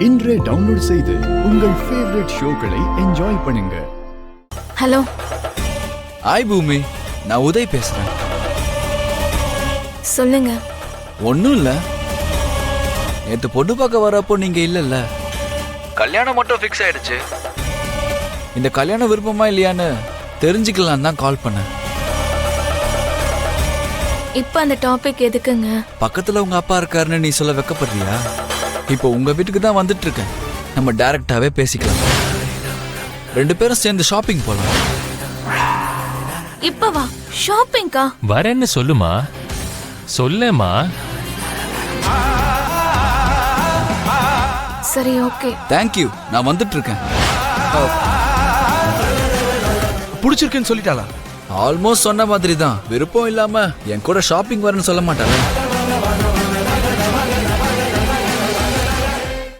இன்றே டவுன்லோட் செய்து உங்கள் ஃபேவரட் ஷோக்களை என்ஜாய் பண்ணுங்க. ஹலோ. ஹாய் பூமி, நான் உதய் பேசுறேன். சொல்லுங்க. ஒன்றும் இல்லை, நேற்று பொண்ணு பார்க்க வரப்போ நீங்க இல்லைல்ல, கல்யாணம் மட்டும் ஃபிக்ஸ் ஆயிடுச்சு. இந்த கல்யாணம் விருப்பமா இல்லையான்னு தெரிஞ்சுக்கலாம் தான் கால் பண்ணேன். இப்ப அந்த டாபிக் எதுக்குங்க? பக்கத்துல உங்க அப்பா இருக்காருன்னு நீ சொல்ல வெக்கப்படுறியா? இப்போ உங்க வீட்டுக்கு தான் வந்துட்டு இருக்கேன். நம்ம டைரக்டாவே பேசிக்கலாம். 2 பேரும் சேர்ந்து ஷாப்பிங் போலாம். இப்ப வா ஷாப்பிங்கா? வரேன்னு சொல்லுமா, சொல்லேமா. சரி, ஓகே. தேங்க்யூ, நான் வந்துட்டு இருக்கேன். பிடிச்சிருக்குன்னு சொல்லிட்டாளா? ஆல்மோஸ்ட் சொன்ன மாதிரி தான். விருப்பம் இல்லாம என் கூட ஷாப்பிங் வரேன்னு சொல்ல மாட்டாளா?